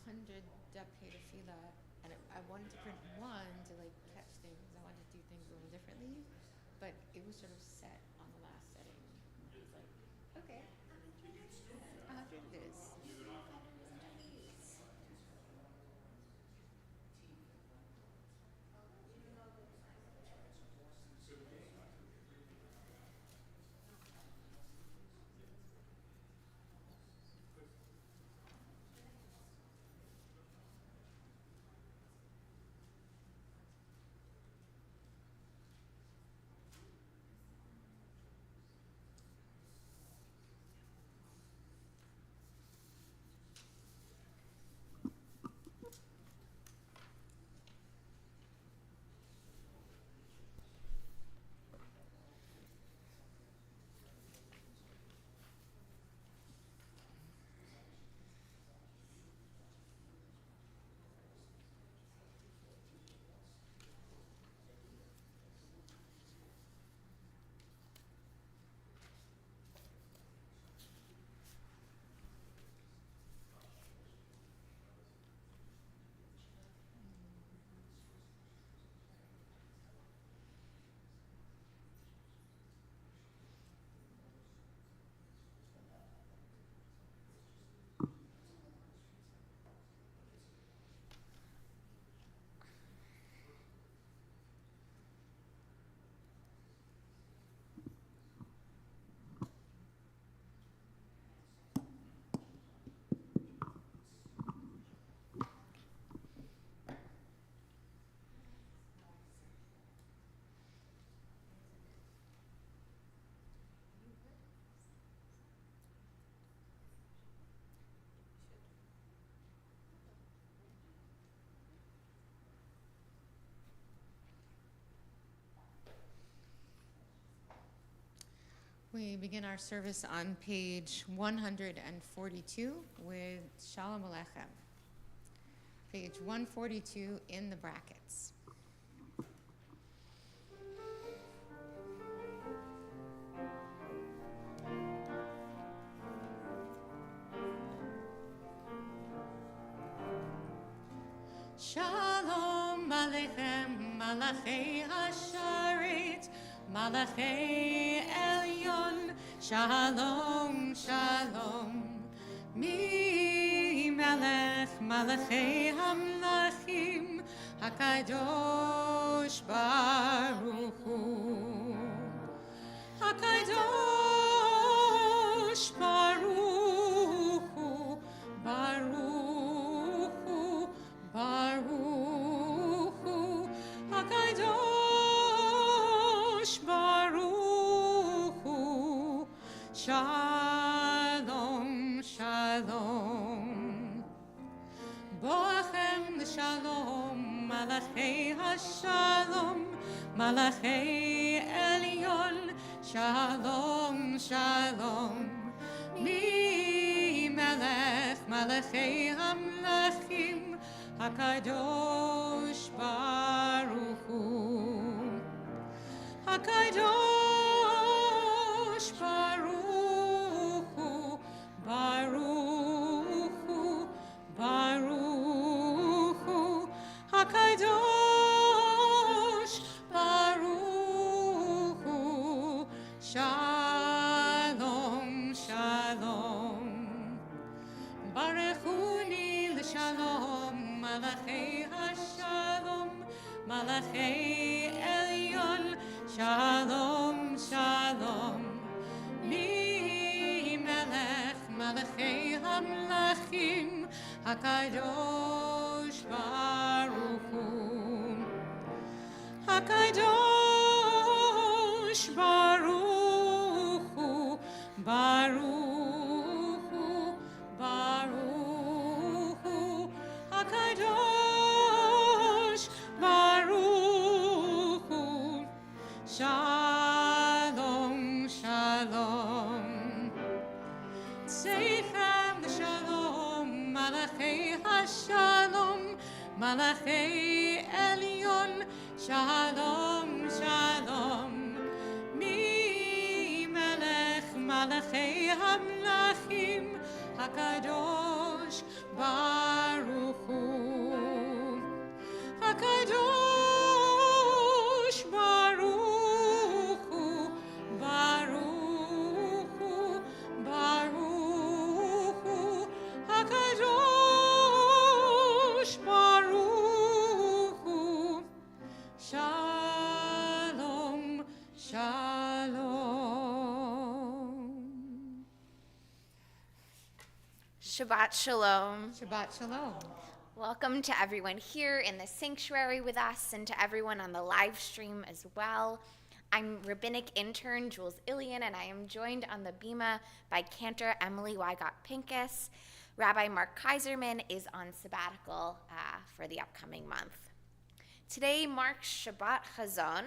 100 Dapei Tefillah, and I wanted to print one to like catch things. I wanted to do things a little differently, but it was sort of set on the last setting. I was like, okay, I'll do this. We begin our service on page 142 with Shalom Aleichem. Page 142 in the brackets. Shalom Aleichem, Malachei Hasharet, Malachei Elyon, Shalom, Shalom. Mi Melech, Malachei Hamlachim, HaKadosh Baruch Hu. HaKadosh Baruch Hu, Baruch Hu, Baruch Hu, HaKadosh Baruch Hu, Shalom, Shalom. Boachem Shalom, Malachei HaShalom, Malachei Elyon, Shalom, Shalom. Mi Melech, Malachei Hamlachim, HaKadosh Baruch Hu. HaKadosh Baruch Hu, Baruch Hu, Baruch Hu, HaKadosh Baruch Hu, Shalom, Shalom. Barechuni l'shalom, Malachei HaShalom, Malachei Elyon, Shalom, Shalom. Mi Melech, Malachei Hamlachim, HaKadosh Baruch Hu. HaKadosh Baruch Hu, Baruch Hu, Baruch Hu, HaKadosh Baruch Hu, Shalom, Shalom. Seichem Shalom, Malachei HaShalom, Malachei Elyon, Shalom, Shalom. Mi Melech, Malachei Hamlachim, HaKadosh Baruch Shabbat Shalom. Shabbat Shalom. Welcome to everyone here in the sanctuary with us and to everyone on the live stream as well. I'm rabbinic intern Jules Ilian, and I am joined on the bima by Cantor Emily Wygott-Pincus. Rabbi Mark Kaiserman is on sabbatical for the upcoming month. Today marks Shabbat Chazon,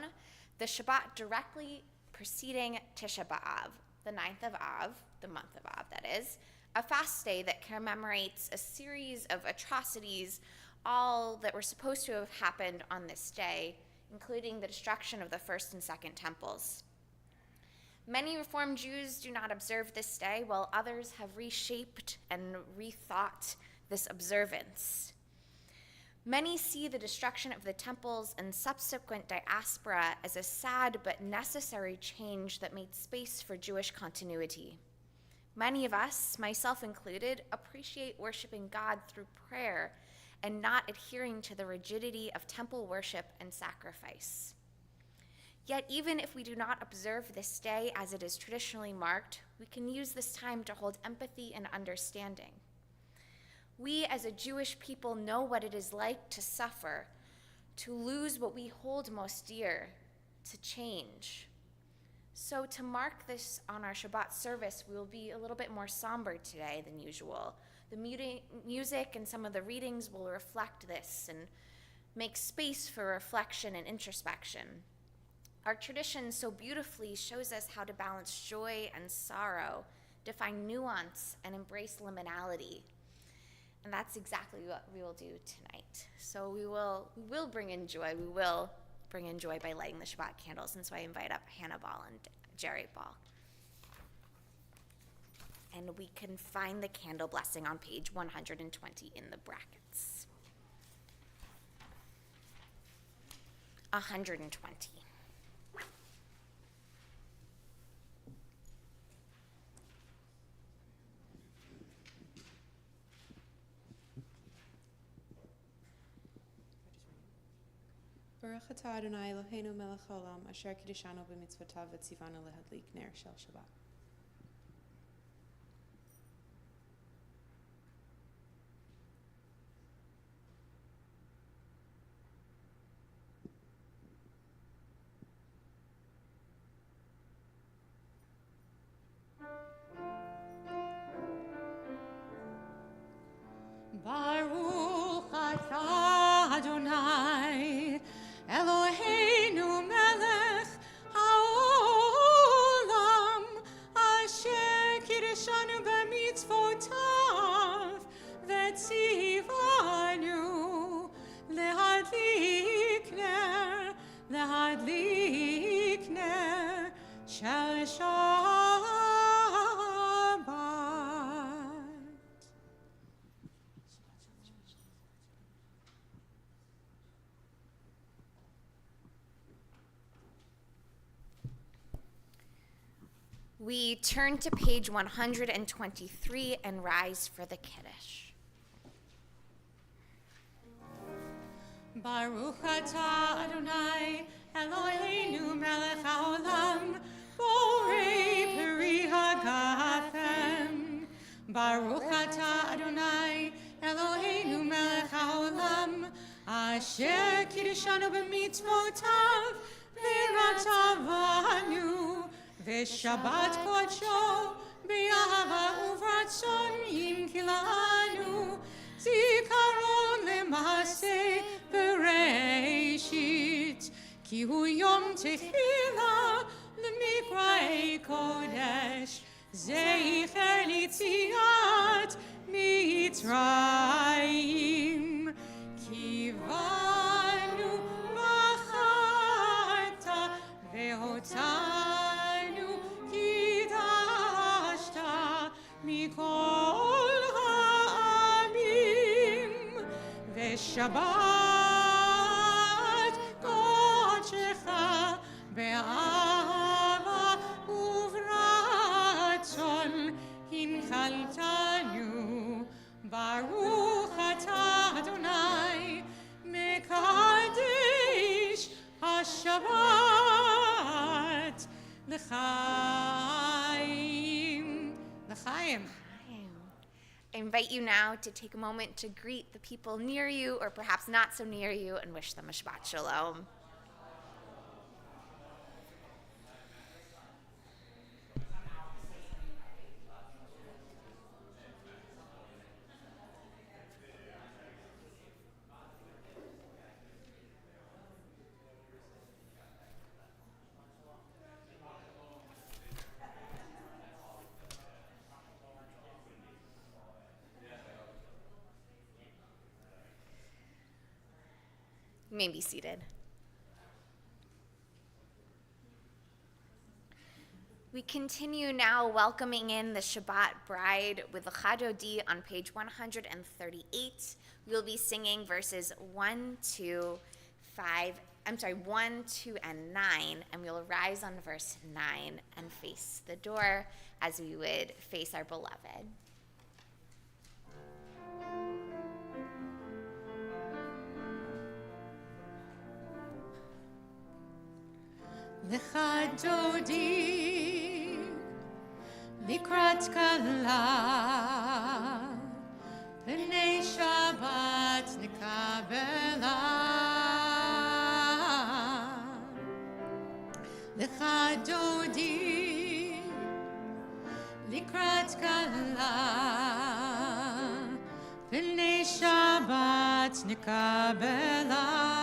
the Shabbat directly preceding Tisha B'Av, the 9th of Av, the month of Av that is, a fast day that commemorates a series of atrocities, all that were supposed to have happened on this day, including the destruction of the first and second temples. Many Reformed Jews do not observe this day, while others have reshaped and rethought this observance. Many see the destruction of the temples and subsequent diaspora as a sad but necessary change that made space for Jewish continuity. Many of us, myself included, appreciate worshiping God through prayer and not adhering to the rigidity of temple worship and sacrifice. Yet even if we do not observe this day as it is traditionally marked, we can use this time to hold empathy and understanding. We as a Jewish people know what it is like to suffer, to lose what we hold most dear, to change. So to mark this on our Shabbat service, we will be a little bit more somber today than usual. The music and some of the readings will reflect this and make space for reflection and introspection. Our tradition so beautifully shows us how to balance joy and sorrow, define nuance, and embrace liminality. And that's exactly what we will do tonight. So we will bring in joy. We will bring in joy by lighting the Shabbat candles. And so I invite up Hannah Ball and Jerry Ball. And we can find the candle blessing on page 120 in the brackets. 120. Baruch atah Adonai Eloheinu melech haolam asher kiddushanu b'mitzvotav v'tzivanu lehadlik ner shel Shabbat. Baruch atah Adonai Eloheinu melech haolam asher kiddushanu b'mitzvotav v'tzivanu lehadlik ner shel Shabbat. We turn to page 123 and rise for the Kiddush. Baruch atah Adonai Eloheinu melech haolam borei peri hagafen. Baruch atah Adonai Eloheinu melech haolam asher kiddushanu b'mitzvotav v'ratavanu v'shabbat kodsho b'yahava uvratzon yinkilanu zikaron lema'aseh Bereshit, ki hu yom tehila lemikra'ei kodesh, zeicher litziat Mitzrayim, ki vanu b'charta ve'otanu kidashta mikol ha'amim ve'shabbat be'ava uvratzon hinchaltanu Baruch atah Adonai mekadesh hashabbat l'chaim. I invite you now to take a moment to greet the people near you or perhaps not so near you and wish them a Shabbat Shalom. You may be seated. We continue now welcoming in the Shabbat bride with the Chadodi on page 138. We'll be singing verses 1, 2, and 9, and we'll rise on verse 9 and face the door as we would face our beloved. לך דודי לקראת כלה פני שבת נקבלה לך דודי לקראת כלה פני שבת נקבלה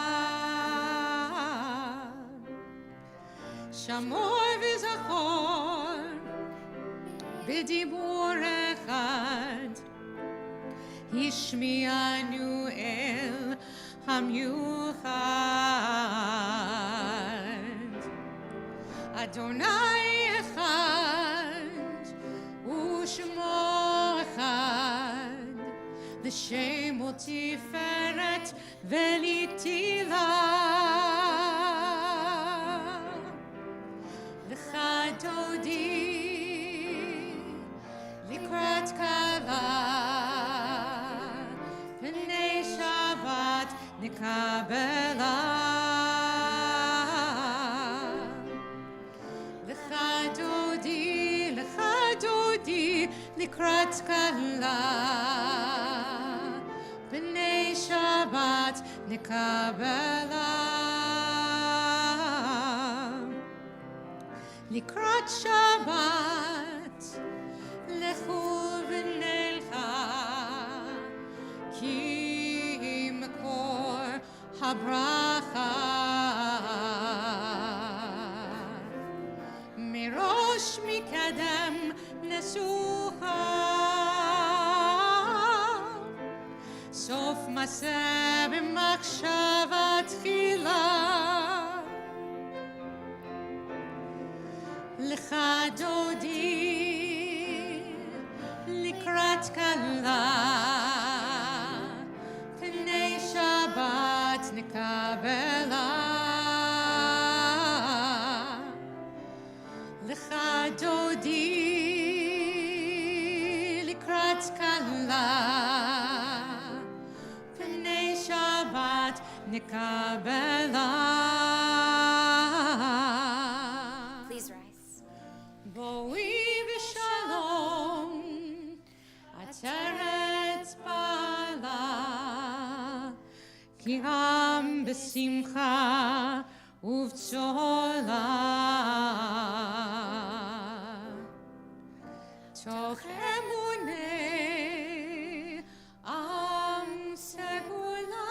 שמור וזכור בדיבור אחד השמיענו אל המיוחד אדוני אחד ושמו אחד לשם ותפארת ולתהילה לך דודי לקראת כלה פני שבת נקבלה לך דודי לקראת כלה פני שבת נקבלה לקראת שבת לכו ונלכה כי מקור הברכה מראש מקדם נסוכה סוף מסע במחשבה תחילה לך דודי לקראת כלה פני שבת נקבלה לך דודי לקראת כלה פני שבת נקבלה בואי בשלום, עצרת פעלה, כי עם בשמחה ובצהלה. תוך אמוני עם סגולה,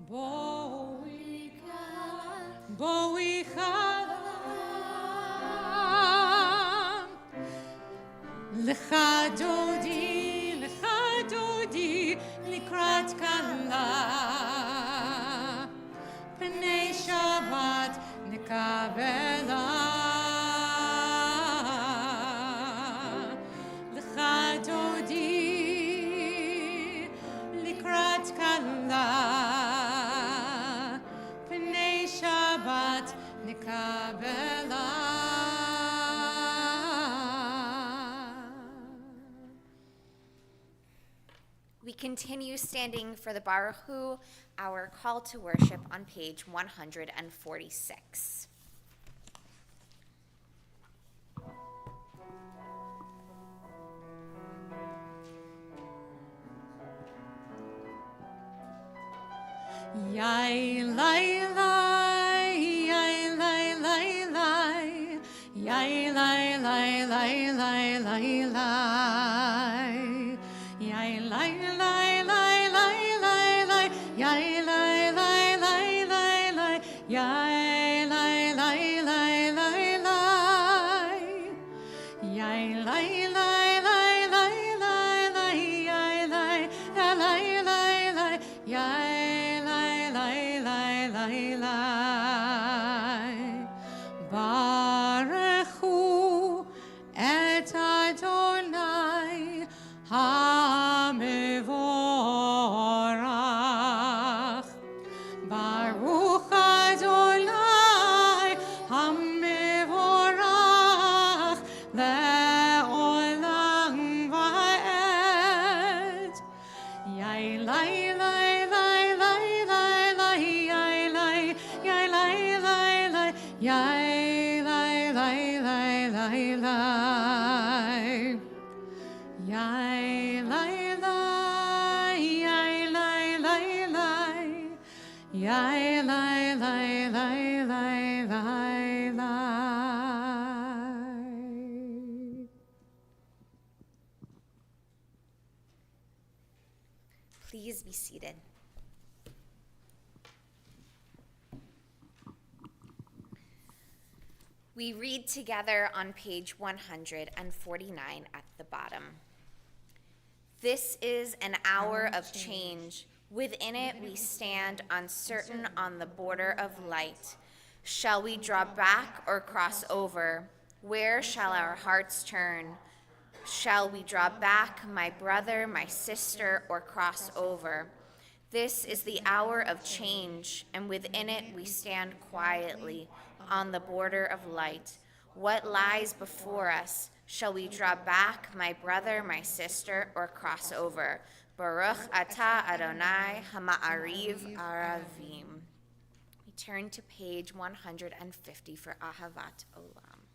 בואי כאן. לך דודי לקראת כלה פני שבת נקבלה לך דודי לקראת כלה פני שבת נקבלה We continue standing for the Baruch Hu, our call to worship on page 146. Yai lai lai, yai lai lai lai, yai lai lai lai lai lai lai, yai lai lai lai lai lai lai, yai lai lai lai lai lai, yai lai lai lai lai lai, yai lai lai lai lai lai lai, yai lai lai lai lai, yai. Baruchu et Adonai HaMevorach. Baruch Adonai HaMevorach le'olam va'ed. Yai lai lai lai lai lai lai, yai lai lai lai lai, yai. Yai lai lai lai lai lai lai. Please be seated. We read together on page 149 at the bottom. This is an hour of change. Within it we stand uncertain on the border of light. Shall we draw back or cross over? Where shall our hearts turn? Shall we draw back, my brother, my sister, or cross over? This is the hour of change, and within it we stand quietly on the border of light. What lies before us? Shall we draw back, my brother, my sister, or cross over? Baruch atah Adonai hama'ariv aravim. We turn to page 150 for Ahavat Olam.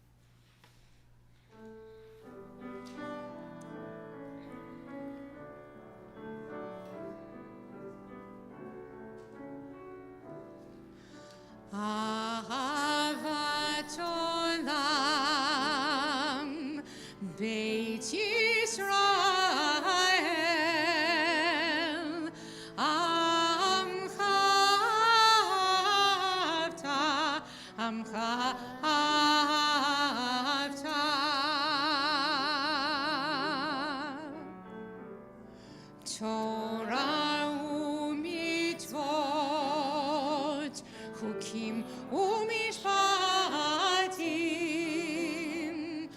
Ahavat Olam, Beit Yisrael, Amcha Avta, Torah u'mitzvot, Chukim u'mishpatim,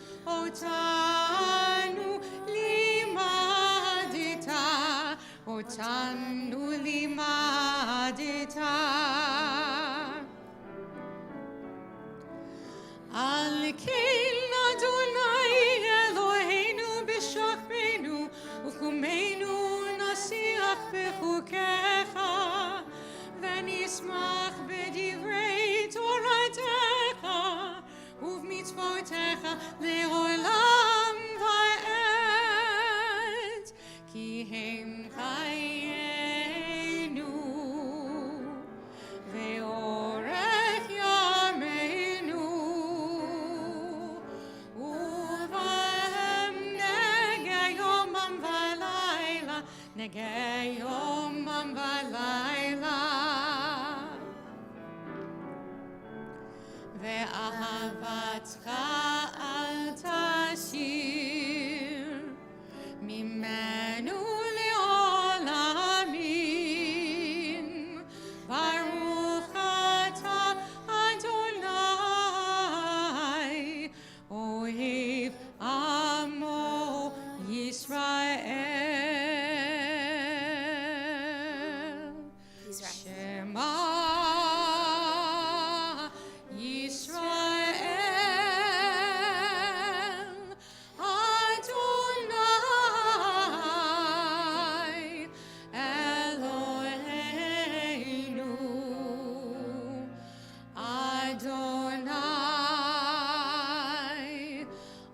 Otanu limadita, Al ken Adonai Eloheinu b'shachbenu, Uchumeinu nasiach b'chukecha, V'nismach b'divrei Toratecha, Uv'mitzvotecha le'olam va'ed, Ki hem chayenu, ve'orech yameinu, Uvahem negei yomam v'layla, negei yomam v'layla, Ve'ahavatcha al tasir, Mimenu le'olamim, Baruch atah Adonai, Ohev amo Yisrael. Please rise. Shema Yisrael, Adonai Eloheinu,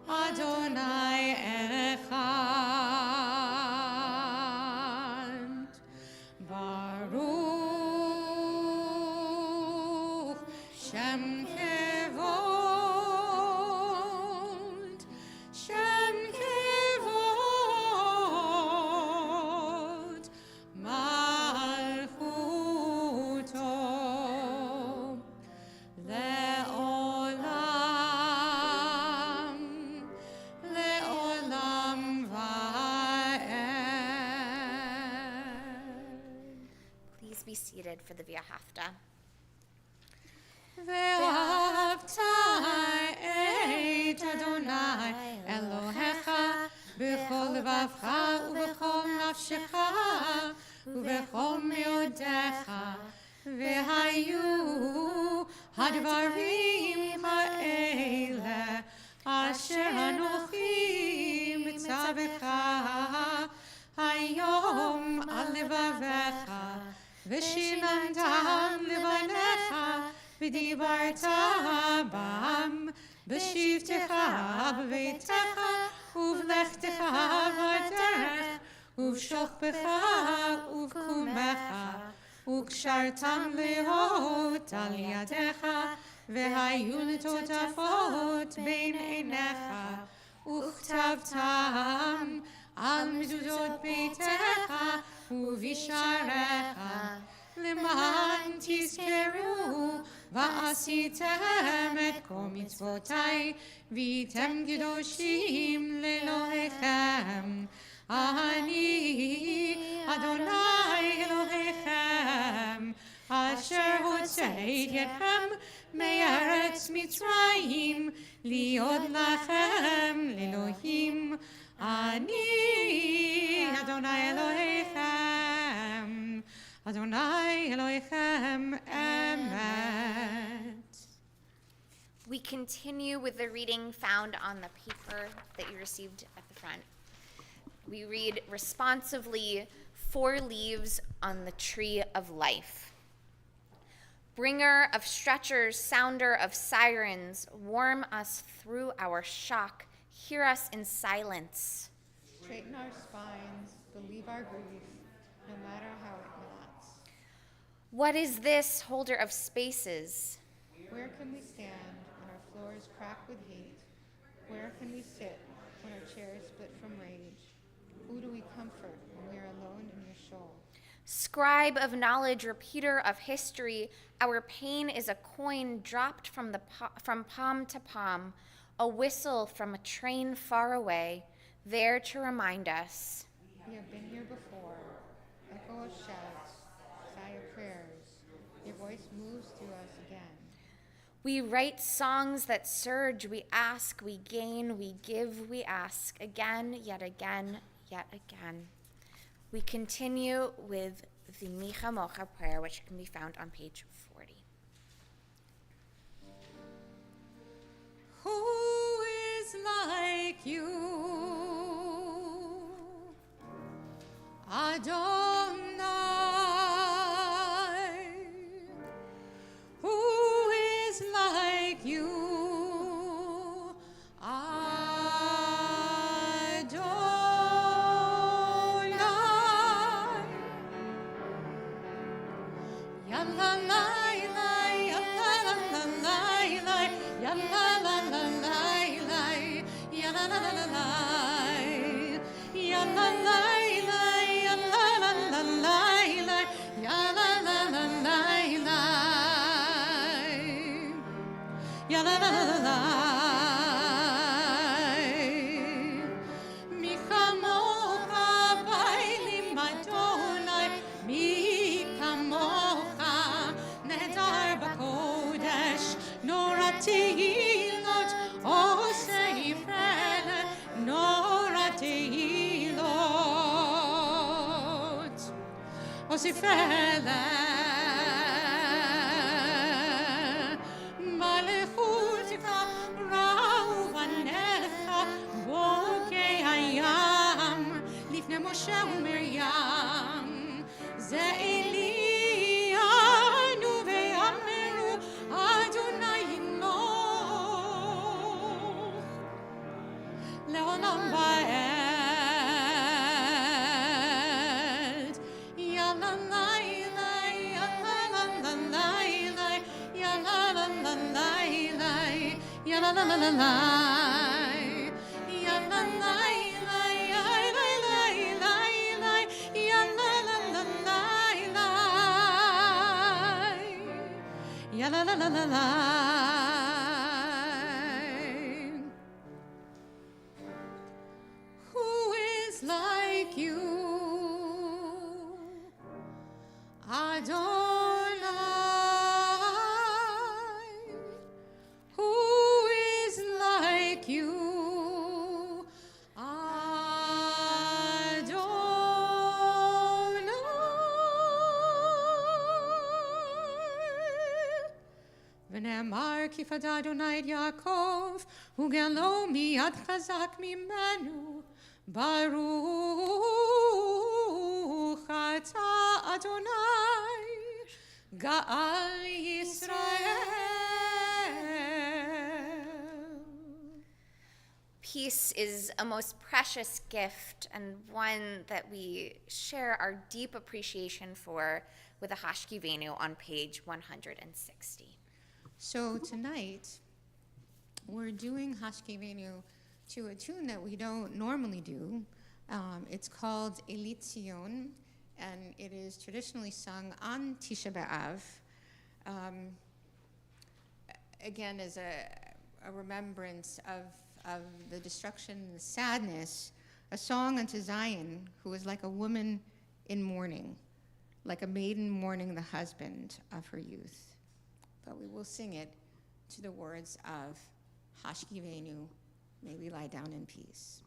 Adonai Echad. be seated for the Via Hafta. ואהבת את אדוני אלוהיך בכל לבבך ובכל נפשך ובכל מאודיך והיו הדברים האלה אשר אנוכי מצווך היום על לבביך ושילמתם לבניך ודיברת בם בשבתך בביתך ובלכתך בדרך ובשוכבך ובקומך וקשרתם להיות על ידיך והיו לטוטפות בין עיניך וכתבתם על מזוזות ביתך ובשעריך למען תזכרו ועשיתם את כל מצוותיי והייתם קדושים לאלוהיכם אני אדוני אלוהיכם אשר הוצאתכם מארץ מצרים להיות לכם לאלוהים אני אדוני אלוהיכם Adonai Elohechem Emet. We continue with the reading found on the paper that you received at the front. We read responsively 4 leaves on the tree of life. Bringer of stretchers, sounder of sirens, warm us through our shock, hear us in silence. Straighten our spines, relieve our grief, no matter how it knots. What is this, holder of spaces? Where can we stand when our floors crack with hate? Where can we sit when our chairs split from rage? Who do we comfort when we are alone in your shoal? Scribe of knowledge, repeater of history, our pain is a coin dropped from palm to palm, a whistle from a train far away, there to remind us. We have been here before. Echo of shouts, sigh of prayers. Your voice moves through us again. We write songs that surge, we ask, we gain, we give, we ask, again, yet again, yet again. We continue with the Micha Mocha prayer, which can be found on page 40. Who is like you, Adonai? Who is like you, Adonai? Ya la la la, ya la la la la, ya la la la la, ya la la la la, ya la la la, ya la la la la, ya la la la la, ya la la la la. Mi chamocha bailim Adonai, mi chamocha nedar b'kodesh, nora tehilot osei frele, nora tehilot osei frele. Malechutika ra'u vanecha bokei hayam lifnei Moshe uMiriam ze Elianu ve'ameru Adonai yimloch le'olam va'ed ya la la la ya la la la la ya la la la la ya la la la la la ya la la la ya la la la ya la la la la ya la la la la. Who is like you, who is like you? ונאמר כי פדה אדוני את יעקב, וגאלו מיד חזק ממנו. ברוך אתה אדוני, גאל ישראל. Peace is a most precious gift and one that we share our deep appreciation for with the Hashkivenu on page 160. So tonight, we're doing Hashkivenu to a tune that we don't normally do. It's called Elitzion, and it is traditionally sung on Tisha B'Av. Again, as a remembrance of the destruction and the sadness, a song unto Zion, who is like a woman in mourning, like a maiden mourning the husband of her youth. But we will sing it to the words of Hashkivenu, may we lie down in peace.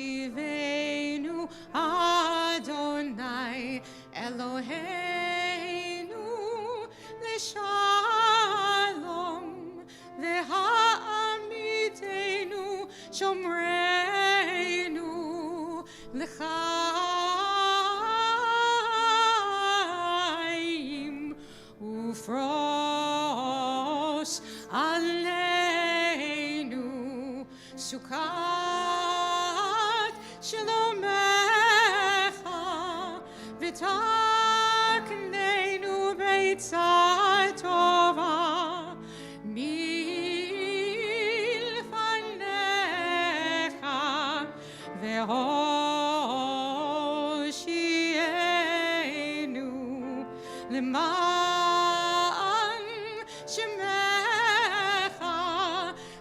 Hashkivenu Adonai Eloheinu L'shalom V'ha'amidenu Shomreinu L'chaim Ufrosh Aleinu Sukkot Shalomecha V'takneinu Beitzah Tova Milfanecha V'hoshienu L'man Shemecha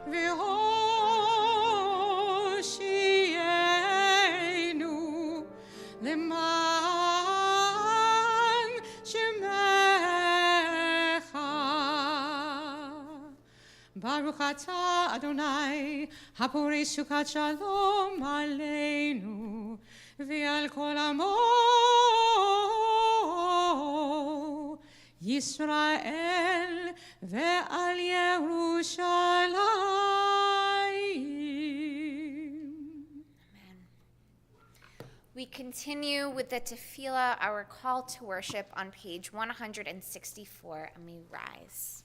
V'hoshienu L'man Shemecha. Baruch atah Adonai haporei sukat shalom aleinu v'al kol amo Yisrael ve'al Yerushalayim. Amen. We continue with the tefillah, our call to worship, on page 164, and we rise.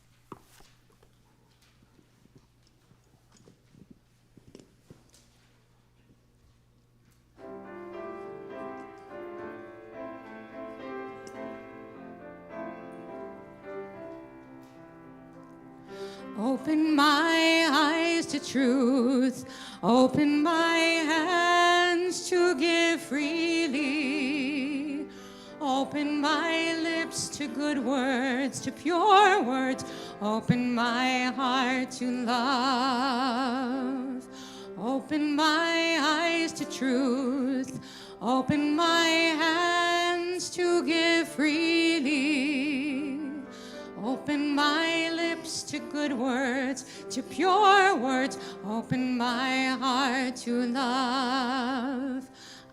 Open my eyes to truth, open my hands to give freely, open my lips to good words, to pure words, open my heart to love. Open my eyes to truth, open my hands to give freely, open my lips to good words, to pure words, open my heart to love.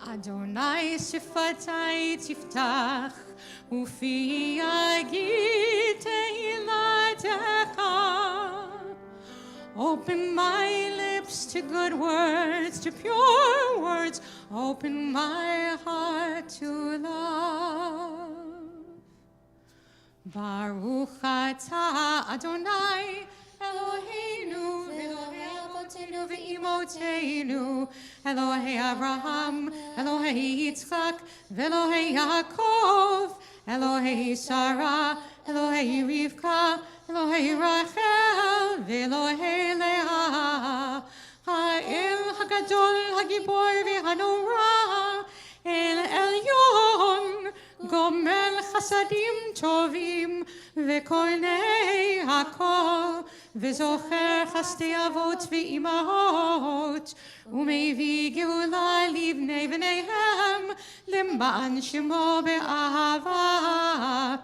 Adonai sifatai tiftach, ufi yagid tehilatecha. Open my lips to good words, to pure words, open my heart to love. Baruch atah Adonai Eloheinu Elohei Avotenu ve'imotenu Elohei Abraham Elohei Yitzchak ve'Elohei Yaakov Elohei Sarah Elohei Rivka Elohei Rachel ve'Elohei Leah Ha'el Hagadol Hagibor ve'Hanora El Elyon Gomel Chasadim Tovim וקונה הכל, וזוכר חסדי אבות ואימהות, ומביא גאולה לבני בניהם, למען שמו באהבה.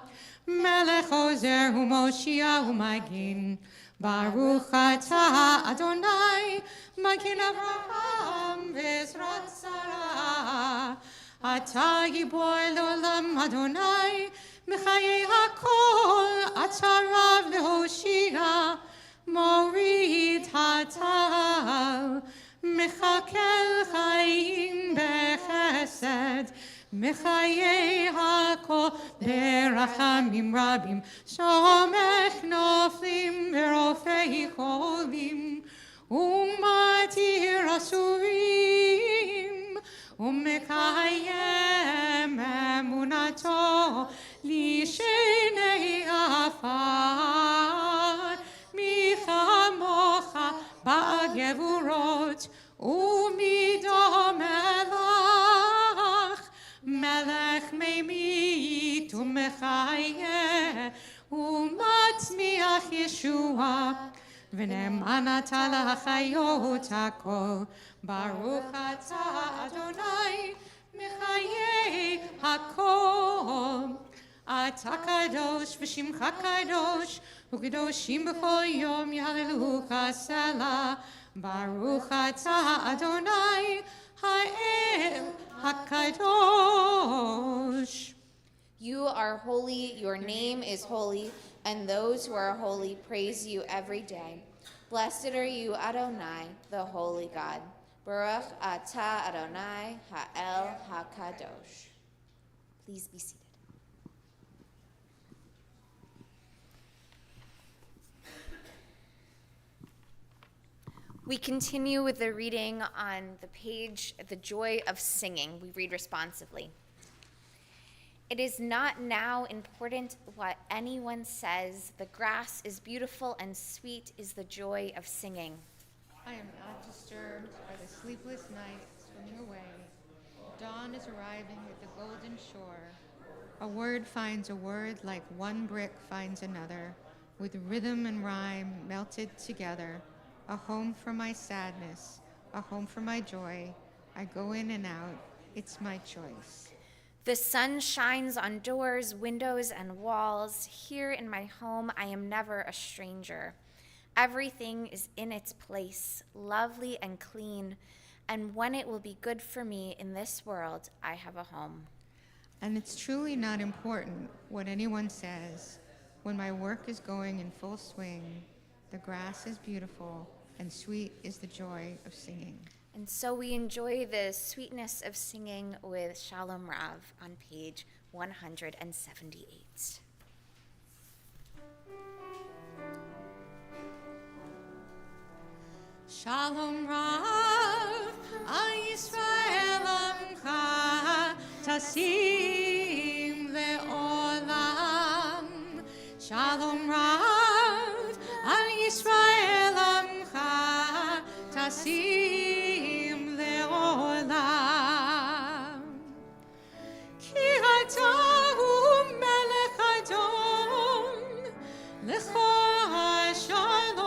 מלך עוזר ומושיע ומגן, ברוך אתה אדוני, מגן אברהם בעזרת שרה. אתה גיבור לעולם אדוני, מחיי הכל אתה רב להושיע, מוריד הטל, מחכל חיים בחסד, מחיי הכל ברחמים רבים, סומך נופלים ברופאי חולים, ומתיר אסורים, ומקיים אמונתו לשני עפר. מי כמוך בגבורות ומדומה לך, מלך ממית ומחיה ומצמיח ישועה, ונאמן אתה לחיות הכל. ברוך אתה אדוני מחיי הכל. אתה קדוש ושמך קדוש, וקדושים בכל יום יהללוך סלה. ברוך אתה אדוני האל הקדוש. You are holy, your name is holy, and those who are holy praise you every day. Blessed are you, Adonai, the holy God. Baruch atah Adonai ha'el hakadosh. Please be seated. We continue with the reading on the page, The Joy of Singing. We read responsively. It is not now important what anyone says. The grass is beautiful and sweet is the joy of singing. I am not disturbed by the sleepless night swimming away. Dawn is arriving at the golden shore. A word finds a word like one brick finds another, with rhythm and rhyme melted together. A home for my sadness, a home for my joy. I go in and out, it's my choice. The sun shines on doors, windows, and walls. Here in my home, I am never a stranger. Everything is in its place, lovely and clean, and when it will be good for me in this world, I have a home. And it's truly not important what anyone says. When my work is going in full swing, the grass is beautiful, and sweet is the joy of singing. And so we enjoy the sweetness of singing with Shalom Rav on page 178. Shalom Rav, Yisrael Amcha, Tasim Le'olam. Shalom Rav, Yisrael Amcha, Tasim Le'olam. Ki ata hu melech adon, lecho hashalom.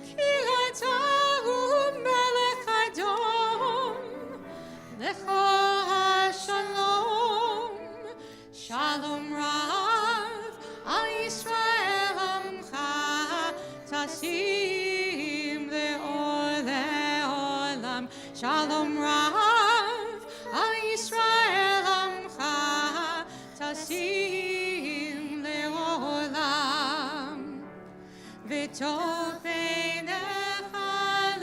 Ki ata hu melech adon, lecho hashalom. Shalom Rav, al Yisrael Amcha, Tasim le'olam. Shalom Rav, al Yisrael Amcha, Tasim le'olam. V'tov beinecha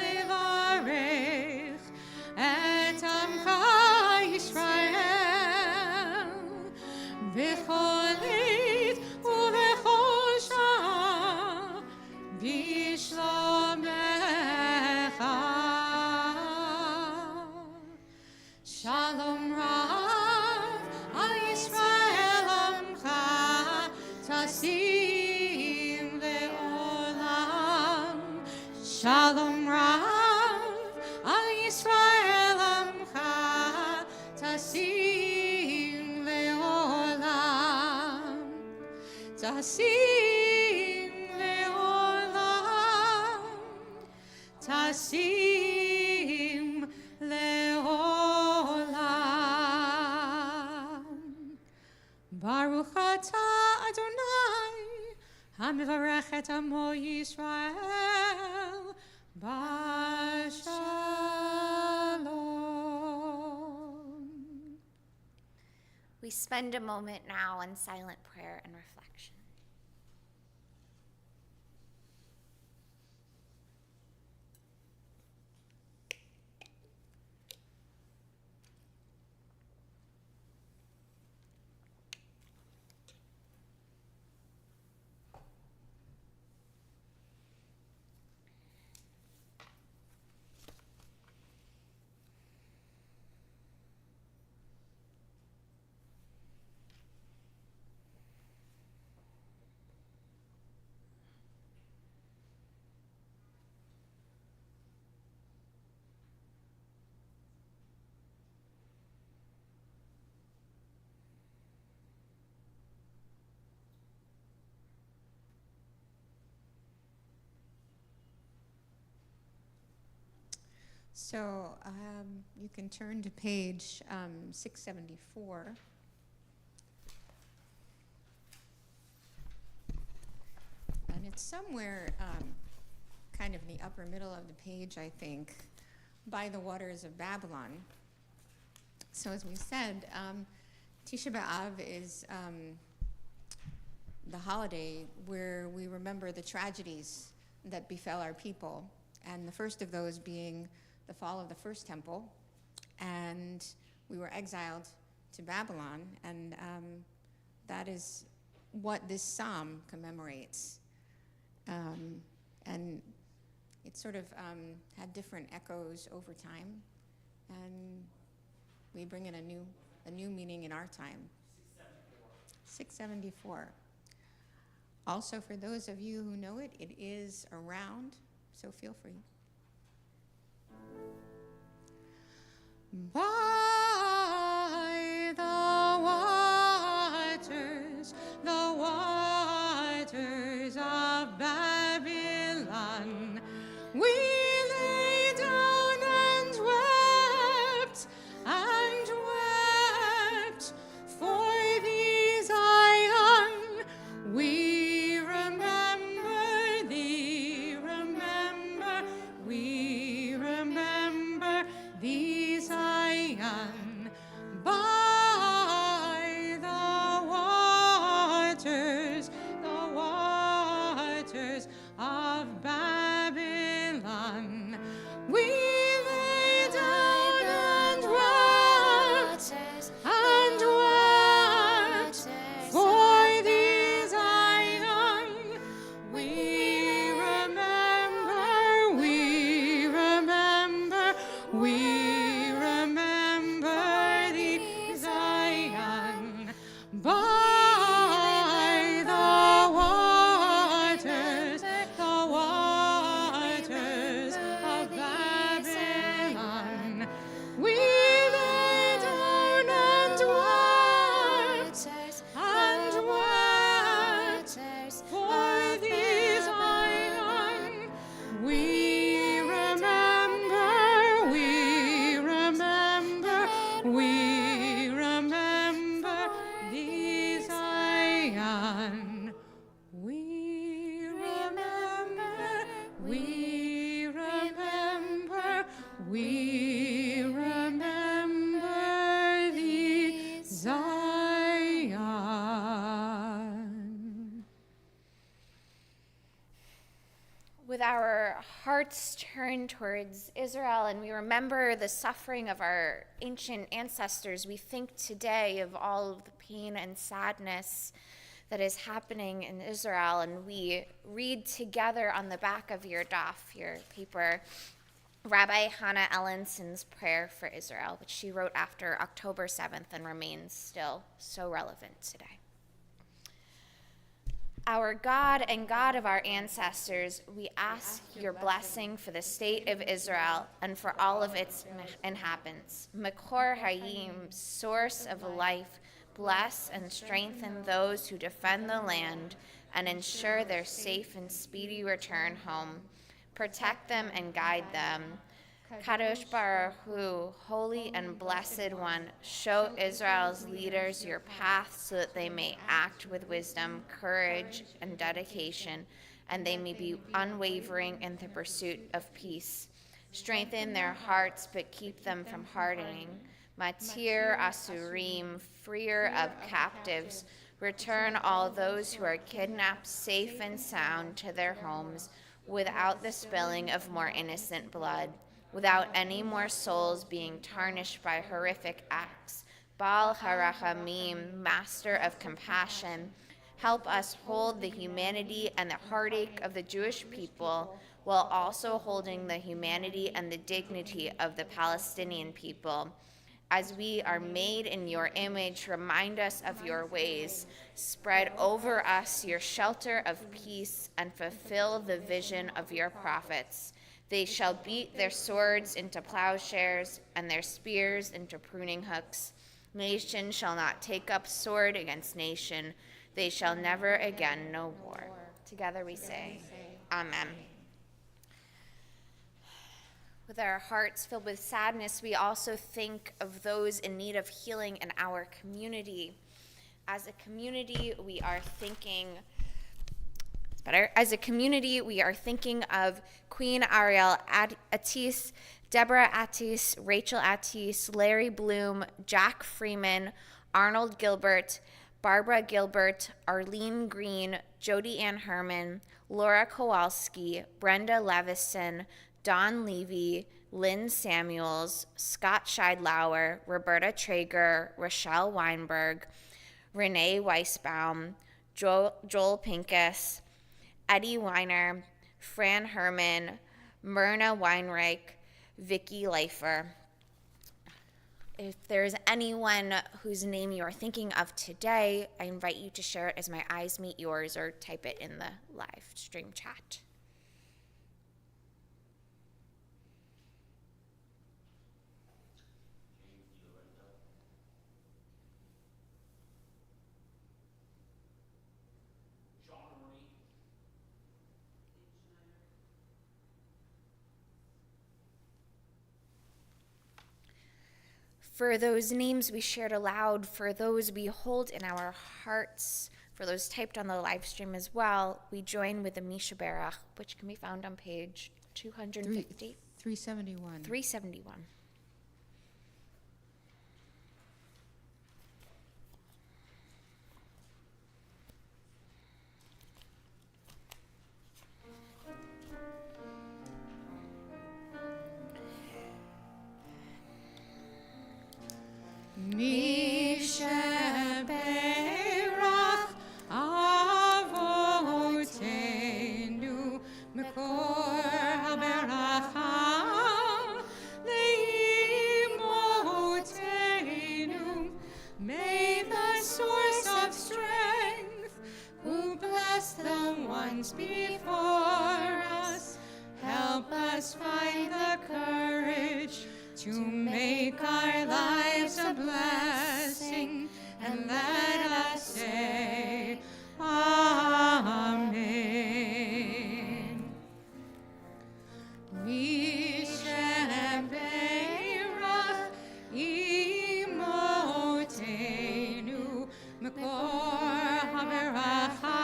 levarech et Amcha Yisrael. V'chol עת ובכל שעה בשלומך. Shalom Rav, al Yisrael Amcha, Tasim le'olam. Shalom Rav, al Yisrael Amcha, Tasim le'olam. Tasim leolam, Tasim leolam. Baruch atah Adonai, hamivarech et amo Yisrael, b'shalom. We spend a moment now in silent prayer and reflection. So you can turn to page 674. And it's somewhere kind of in the upper middle of the page, I think, by the waters of Babylon. So as we said, Tisha B'Av is the holiday where we remember the tragedies that befell our people, and the first of those being the fall of the first temple, and we were exiled to Babylon, and that is what this psalm commemorates. And it sort of had different echoes over time, and we bring in a new meaning in our time. 674. Also, for those of you who know it, it is around, so feel free. By the waters of Babylon, we lay down and wept for thee, Zion. We remember thee, we remember thee, Zion. By the waters of Babylon, we lay down and wept for thee, Zion. We remember thee, Zion. By the waters of Babylon, we lay down and wept for thee, Zion. We remember thee, Zion. We remember thee, Zion. With our hearts turned towards Israel and we remember the suffering of our ancient ancestors, we think today of all of the pain and sadness that is happening in Israel, and we read together on the back of your daf, your paper, Rabbi Hannah Ellenson's prayer for Israel, which she wrote after October 7th and remains still so relevant today. Our God and God of our ancestors, we ask your blessing for the state of Israel and for all of its inhabitants. Makor Hayim, source of life, Bless and strengthen those who defend the land and ensure their safe and speedy return home. Protect them and guide them. Kadosh Baruch Hu, holy and blessed one, show Israel's leaders your path so that they may act with wisdom, courage, and dedication, and they may be unwavering in the pursuit of peace. Strengthen their hearts, but keep them from hardening. Matir Asurim, freer of captives, return all those who are kidnapped safe and sound to their homes without the spilling of more innocent blood, without any more souls being tarnished by horrific acts. Baal Harachamim, master of compassion, help us hold the humanity and the heartache of the Jewish people while also holding the humanity and the dignity of the Palestinian people. As we are made in your image, remind us of your ways. Spread over us your shelter of peace and fulfill the vision of your prophets. They shall beat their swords into plowshares and their spears into pruning hooks. Nation shall not take up sword against nation. They shall never again know war. Together we say, Amen. With our hearts filled with sadness, we also think of those in need of healing in our community. As a community, we are thinking of Queen Ariel Atis, Deborah Atis, Rachel Atis, Larry Bloom, Jack Freeman, Arnold Gilbert, Barbara Gilbert, Arlene Green, Jody Ann Herman, Laura Kowalski, Brenda Levison, Don Levy, Lynn Samuels, Scott Scheidlauer, Roberta Traeger, Rochelle Weinberg, Renee Weisbaum, Joel Pincus, Eddie Weiner, Fran Herman, Myrna Weinreich, Vicky Leifer. If there's anyone whose name you are thinking of today, I invite you to share it as my eyes meet yours or type it in the live stream chat. For those names we shared aloud, for those we hold in our hearts, for those typed on the live stream as well, we join with the Misha Berach, which can be found on page 250. 371. 371. Misha Berach Avotenu Mekor HaBeracha Leimotenu. May the source of strength, who blessed the ones before us, help us find the courage to make our lives a blessing, and let us say, Amen. Misha Berach Imotenu Mekor HaBeracha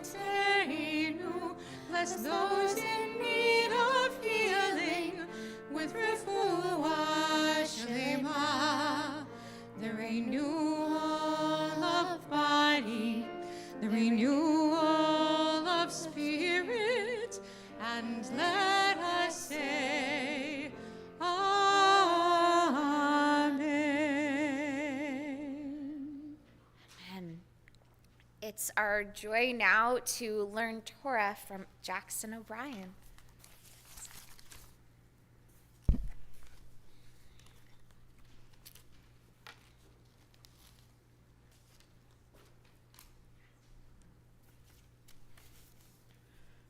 Lavotenu. Bless those in need of healing with refuah shlema, the renewal of body, the renewal of spirit, and let us say, Amen. Amen. It's our joy now to learn Torah from Jackson O'Brien.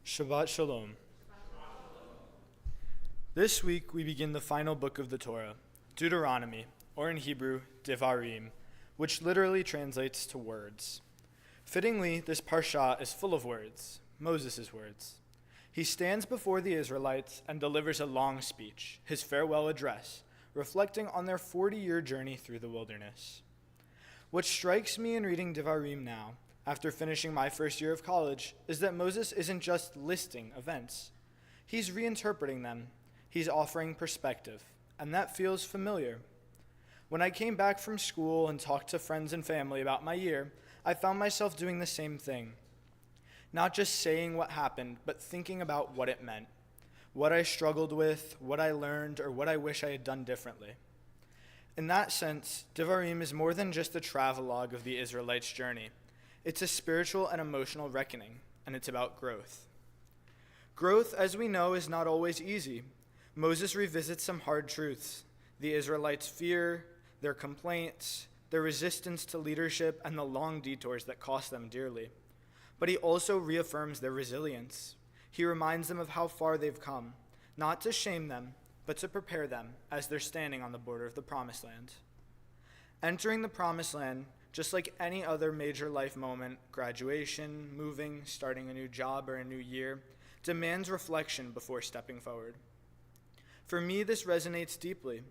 Shabbat Shalom. This week we begin the final book of the Torah, Deuteronomy, or in Hebrew, Devarim, which literally translates to words. Fittingly, this parsha is full of words, Moses' words. He stands before the Israelites and delivers a long speech, his farewell address, reflecting on their 40-year journey through the wilderness. What strikes me in reading Devarim now, after finishing my first year of college, is that Moses isn't just listing events. He's reinterpreting them. He's offering perspective, and that feels familiar. When I came back from school and talked to friends and family about my year, I found myself doing the same thing. Not just saying what happened, but thinking about what it meant, what I struggled with, what I learned, or what I wish I had done differently. In that sense, Devarim is more than just a travelogue of the Israelites' journey. It's a spiritual and emotional reckoning, and it's about growth. Growth, as we know, is not always easy. Moses revisits some hard truths: the Israelites' fear, their complaints, their resistance to leadership, and the long detours that cost them dearly. But he also reaffirms their resilience. He reminds them of how far they've come, not to shame them, but to prepare them as they're standing on the border of the Promised Land. Entering the Promised Land, just like any other major life moment, graduation, moving, starting a new job, or a new year, demands reflection before stepping forward. For me, this resonates deeply.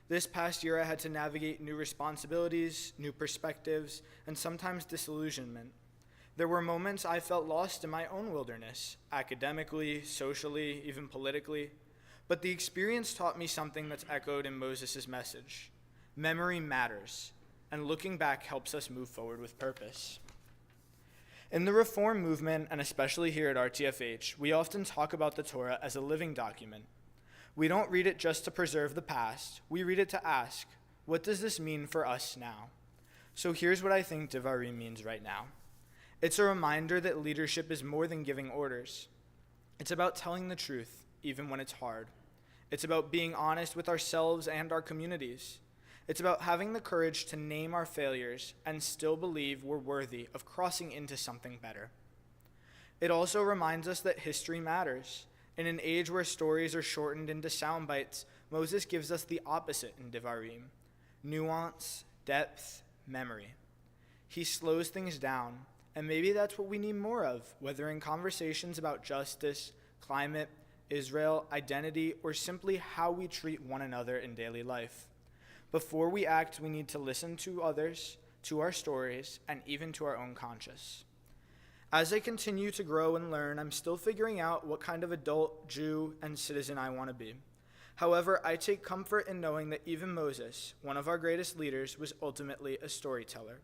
This past year, I had to navigate new responsibilities, new perspectives, and sometimes disillusionment. There were moments I felt lost in my own wilderness, academically, socially, even politically. But the experience taught me something that's echoed in Moses' message. Memory matters, and looking back helps us move forward with purpose. In the Reform movement, and especially here at RTFH, we often talk about the Torah as a living document. We don't read it just to preserve the past. We read it to ask, what does this mean for us now? So here's what I think Devarim means right now. It's a reminder that leadership is more than giving orders. It's about telling the truth, even when it's hard. It's about being honest with ourselves and our communities. It's about having the courage to name our failures and still believe we're worthy of crossing into something better. It also reminds us that history matters. In an age where stories are shortened into sound bites, Moses gives us the opposite in Devarim: nuance, depth, memory. He slows things down, and maybe that's what we need more of, whether in conversations about justice, climate, Israel, identity, or simply how we treat one another in daily life. Before we act, we need to listen to others, to our stories, and even to our own conscience. As I continue to grow and learn, I'm still figuring out what kind of adult, Jew, and citizen I want to be. However, I take comfort in knowing that even Moses, one of our greatest leaders, was ultimately a storyteller.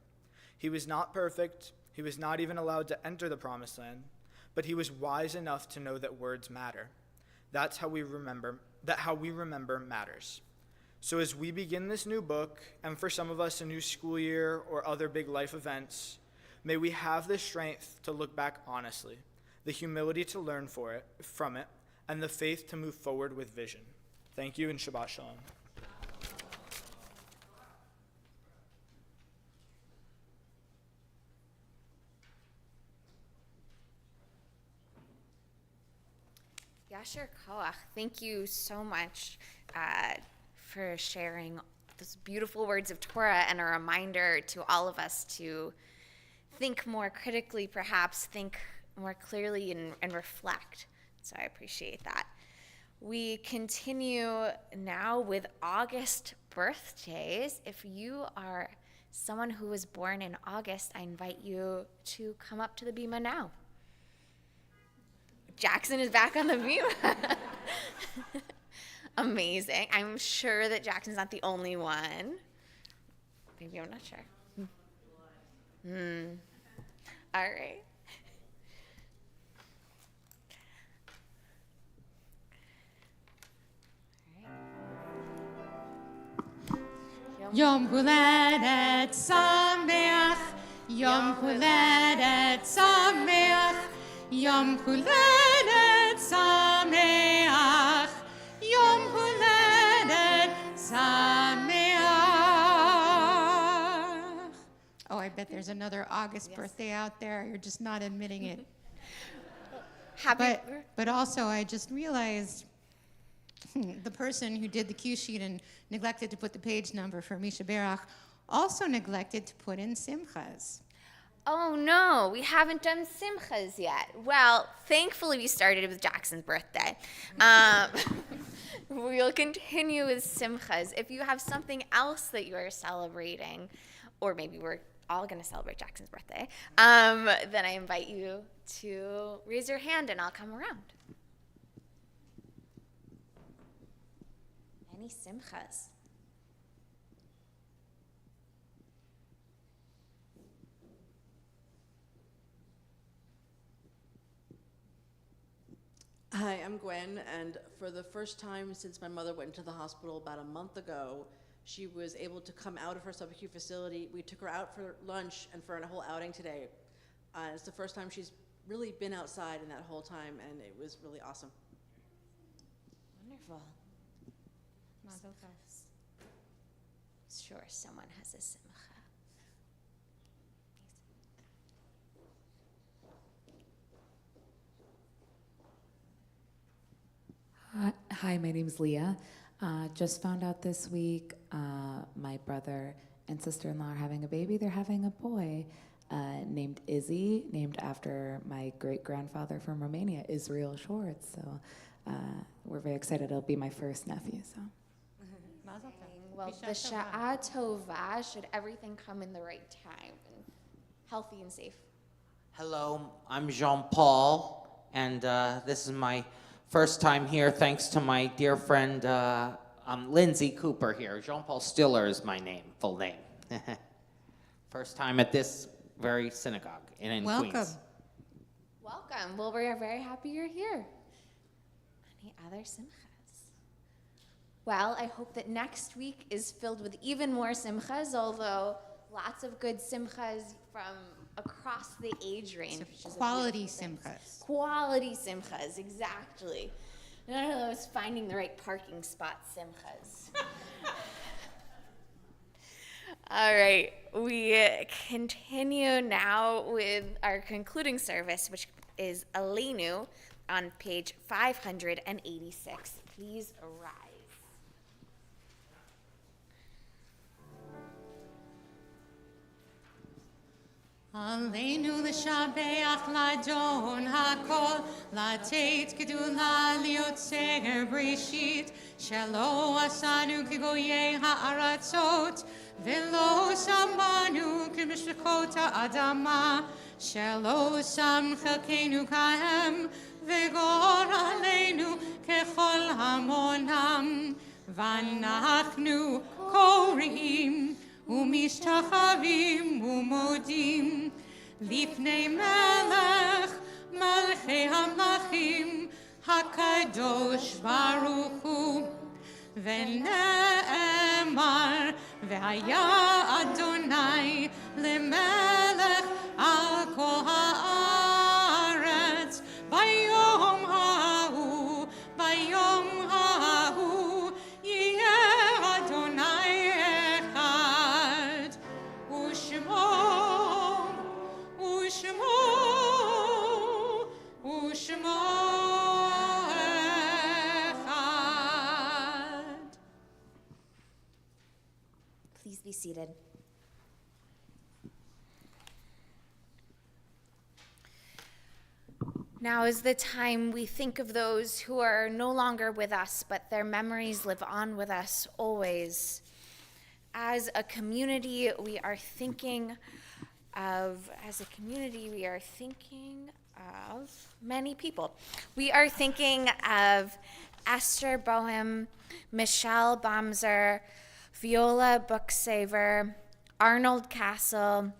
He was not perfect. He was not even allowed to enter the Promised Land, but he was wise enough to know that words matter. That's how we remember matters. So as we begin this new book, and for some of us a new school year or other big life events, may we have the strength to look back honestly, the humility to learn from it, and the faith to move forward with vision. Thank you, and Shabbat Shalom. Yasher Koach, thank you so much for sharing those beautiful words of Torah and a reminder to all of us to think more critically, perhaps think more clearly and reflect. So I appreciate that. We continue now with August birthdays. If you are someone who was born in August, I invite you to come up to the bima now. Jackson is back on the bima. Amazing. I'm sure that Jackson's not the only one. Maybe, I'm not sure. All right. Yom Huledet Sameach, Yom Huledet Sameach, Yom Huledet Sameach, Yom Huledet Sameach. Oh, I bet there's another August birthday out there. You're just not admitting it. Happy But also, I just realized the person who did the cue sheet and neglected to put the page number for Misha Berach also neglected to put in simchas. Oh no, we haven't done simchas yet. Well, thankfully we started with Jackson's birthday. We'll continue with simchas. If you have something else that you are celebrating, or maybe we're all going to celebrate Jackson's birthday, then I invite you to raise your hand and I'll come around. Any simchas? Hi, I'm Gwen, and for the first time since my mother went into the hospital about a month ago, she was able to come out of her subacute facility. We took her out for lunch and for a whole outing today. It's the first time she's really been outside in that whole time, and it was really awesome. Wonderful. Mazel tov. Sure, someone has a simcha. Hi, my name's Leah. Just found out this week my brother and sister-in-law are having a baby. They're having a boy named Izzy, named after my great-grandfather from Romania, Israel Schwartz. So we're very excited. It'll be my first nephew. So. Mazel tov. Well, Bisha the tova. Sha'a Tova, should everything come in the right time and healthy and safe. Hello, I'm Jean-Paul, and this is my first time here, thanks to my dear friend Lindsay Cooper here. Jean-Paul Stiller is my name, full name. First time at this very synagogue in Welcome. Queens. Welcome. Well, we are very happy you're here. Any other simchas? Well, I hope that next week is filled with even more simchas, although lots of good simchas from across the age range. which is a Quality beautiful thing. simchas. Quality simchas, exactly. None of those finding the right parking spot simchas. All right, we continue now with our concluding service, which is Aleinu on page 586. Please arise. עלינו לשבח לאדון הכל, לתת גדולה ליוצר בראשית, שלא עשנו כגויי הארצות, ולא שמענו כמשפחות האדמה, שלא שם חלקנו כהם, וגורלנו ככל המונם, ואנחנו קוראים ומשתחווים ומודים לפני מלך מלכי המלכים הקדוש ברוך הוא ונאמר והיה אדוני למלך על כל הארץ ביום ההוא יהיה אדוני אחד ושמו אחד. Please be seated. Now is the time we think of those who are no longer with us, but their memories live on with us always. As a community, we are thinking of many people. We are thinking of Esther Bohem, Michelle Bamser, Viola Booksaver, Arnold Castle,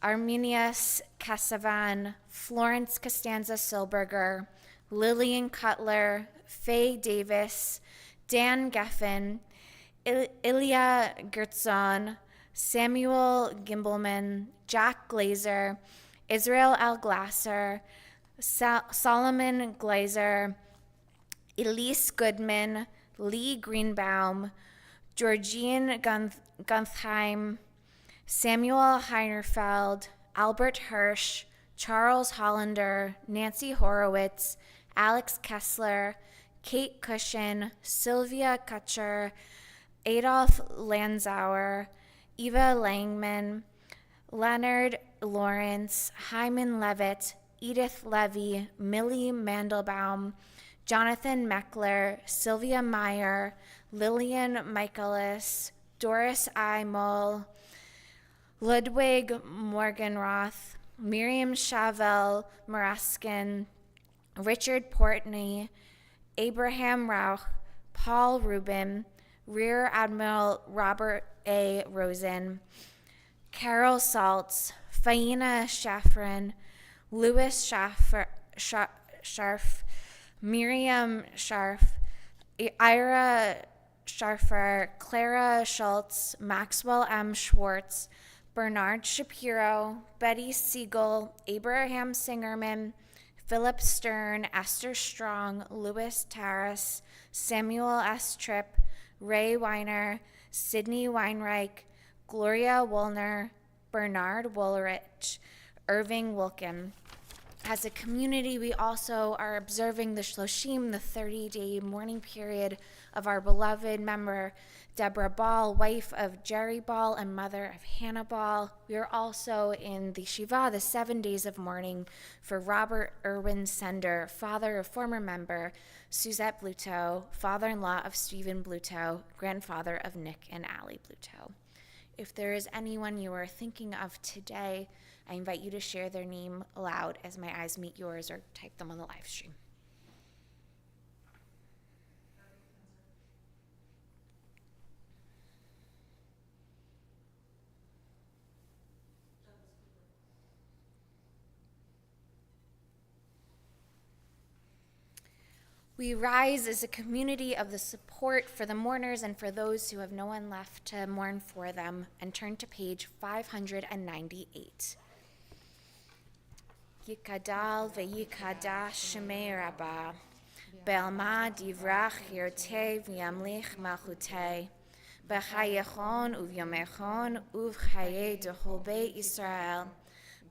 Arminius Casavan, Florence Costanza Silberger, Lillian Cutler, Faye Davis, Dan Geffen, Ilya Gertzon, Samuel Gimbelman, Jack Glazer, Israel L. Glasser, Solomon Glazer, Elise Goodman, Lee Greenbaum, Georgine Guntheim, Samuel Heinerfeld, Albert Hirsch, Charles Hollander, Nancy Horowitz, Alex Kessler, Kate Cushion, Sylvia Kutcher, Adolf Lanzauer, Eva Langman, Leonard Lawrence, Hyman Levitt, Edith Levy, Millie Mandelbaum, Jonathan Meckler, Sylvia Meyer, Lillian Michaelis, Doris I. Moll, Ludwig Morgenroth, Miriam Chauvel Maraskin, Richard Portney, Abraham Rauch, Paul Rubin, Rear Admiral Robert A. Rosen, Carol Saltz, Faina Shafran, Louis Scharf, Miriam Scharf, Ira Scharfer, Clara Schultz, Maxwell M. Schwartz, Bernard Shapiro, Betty Siegel, Abraham Singerman, Philip Stern, Esther Strong, Louis Tarras, Samuel S. Tripp, Ray Weiner, Sidney Weinreich, Gloria Woolner, Bernard Woolrich, Irving Wilkin. As a community, we also are observing the Shloshim, the 30-day mourning period of our beloved member, Deborah Ball, wife of Jerry Ball and mother of Hannah Ball. We are also in the Shiva, the 7 days of mourning, for Robert Irwin Sender, father of former member Suzette Bluto, father-in-law of Stephen Bluto, grandfather of Nick and Allie Bluto. If there is anyone you are thinking of today, I invite you to share their name aloud as my eyes meet yours, or type them on the live stream. We rise as a community of the support for the mourners and for those who have no one left to mourn for them, and turn to page 598. Yikadal ve'yikadash shemei Rabbah, Be'alma divrach yirtei v'yamlich malchutei, B'chayechon uvyomechon uv'chayei d'chol beit Yisrael,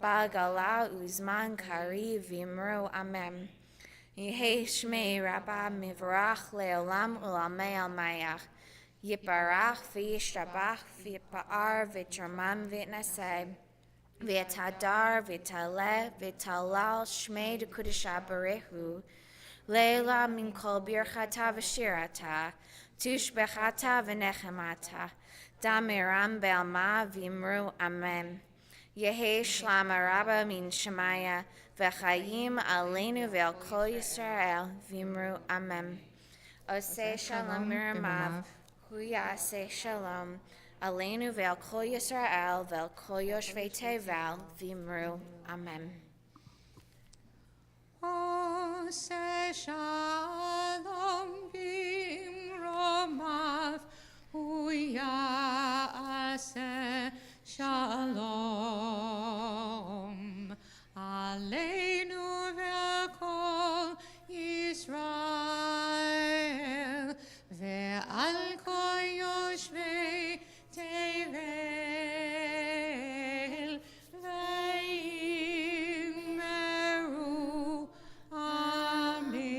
Ba'gala uzman kari v'imru amen. Yehei shmei Rabbah mivrach le'olam u'lamei almayach, Yiparach v'yishtabach v'yipa'ar v'yitramam v'yitnaseh, V'yatadar v'ytaleh v'ytalal shmei d'kudisha barehu, Leila min kol birchata v'shirata, tushbechata v'nechemata, damiram be'alma v'imru amen. Yehei shlama Rabbah min shemaya, v'chayim aleinu ve'al kol Yisrael v'imru amen. Oseh shalom miramav, hu yaseh shalom, aleinu ve'al kol Yisrael ve'al kol yoshvei tevel v'imru amen. Oseh shalom b'imromav, hu yaseh shalom, aleinu ve'al kol Yisrael ve'al kol yoshvei tevel ve'imru amen.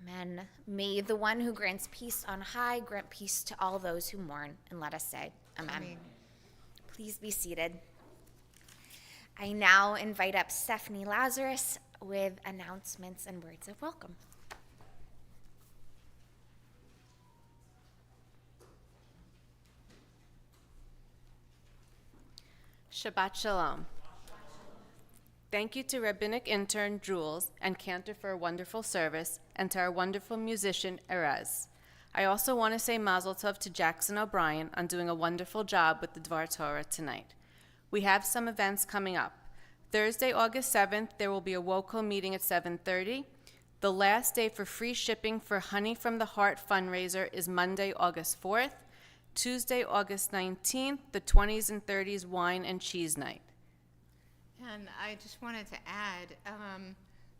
Amen. May the one who grants peace on high grant peace to all those who mourn, and let us say amen. Amen. Please be seated. I now invite up Stephanie Lazarus with announcements and words of welcome. Shabbat Shalom. Thank you to Rabbinic intern Jules and Cantor for a wonderful service, and to our wonderful musician Erez. I also want to say Mazel Tov to Jackson O'Brien on doing a wonderful job with the Dvar Torah tonight. We have some events coming up. Thursday, August 7th, there will be a WOCO meeting at 7:30. The last day for free shipping for Honey from the Heart fundraiser is Monday, August 4th. Tuesday, August 19th, the 20s and 30s wine and cheese night. And I just wanted to add,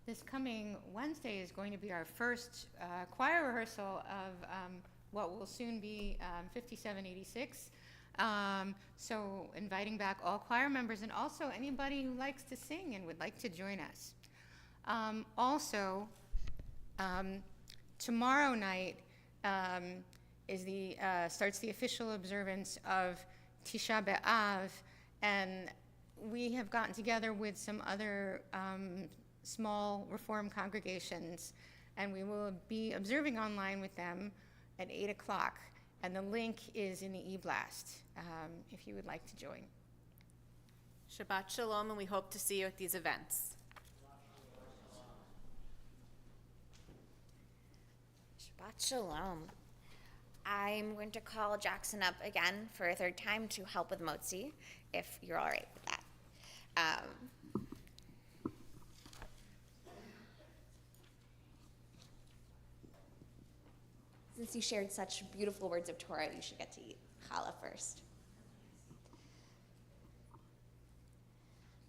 this coming Wednesday is going to be our first choir rehearsal of what will soon be 5786. So inviting back all choir members and also anybody who likes to sing and would like to join us. Also, Tomorrow night starts the official observance of Tisha B'Av, and we have gotten together with some other small Reform congregations, and we will be observing online with them at 8 o'clock. And the link is in the e-blast if you would like to join. Shabbat Shalom, and we hope to see you at these events. Shabbat Shalom. I'm going to call Jackson up again for a third time to help with Motzi, if you're all right with that. Since you shared such beautiful words of Torah, you should get to eat challah first.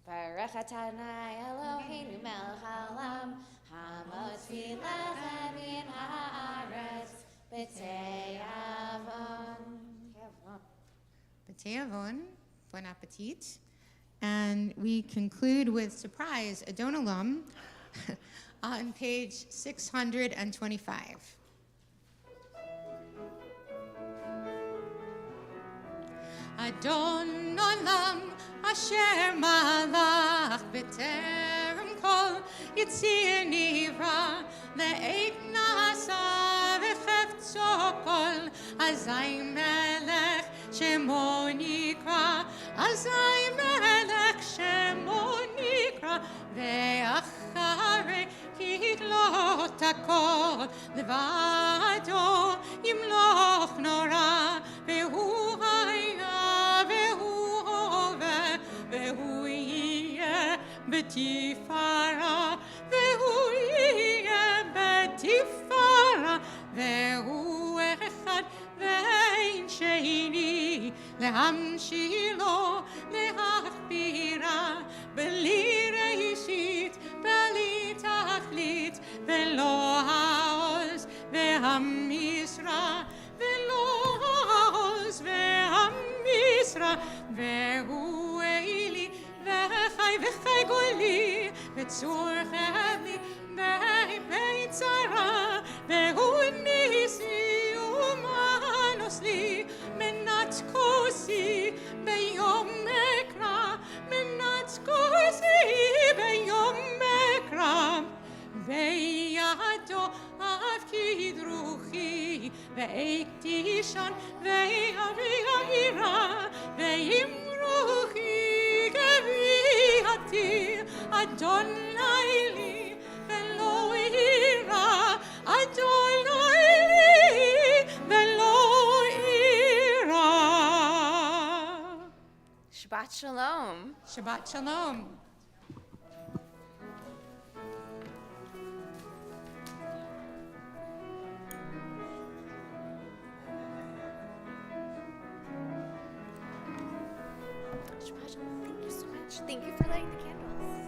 Baruch atah Adonai Eloheinu melech haolam, hamotzi lechem min haaretz, b'tei avon. B'tei avon, bon appetit. And we conclude with surprise, Adon Olam, on page 625. Adon Olam asher malach b'terem kol yitzir nivra le'et nasa v'chefzo kol azay melech shemo nikra azay melech shemo nikra ve'acharei kitlo takol levado yimloch nora ve'hu והוא יהיה בתפארה, והוא יהיה בתפארה, והוא אחד ואין שני, להמשילו, להכבירה, בלי ראשית, בלי תכלית, ולא העוז והמשרה, ולא העוז והמשרה, והוא וחי וחי גולי וצור חבלי בי צרה והוא ניסי ומנוס לי מנת כוסי ביום מקרא מנת כוסי ביום מקרא בידו אף כדרוכי ואקתישן וירא וימרוכי Adonai li velo ira, Adonai li velo ira. Shabbat Shalom. Shabbat Shalom. Shabbat Shalom. Thank you so much. Thank you for lighting the candles.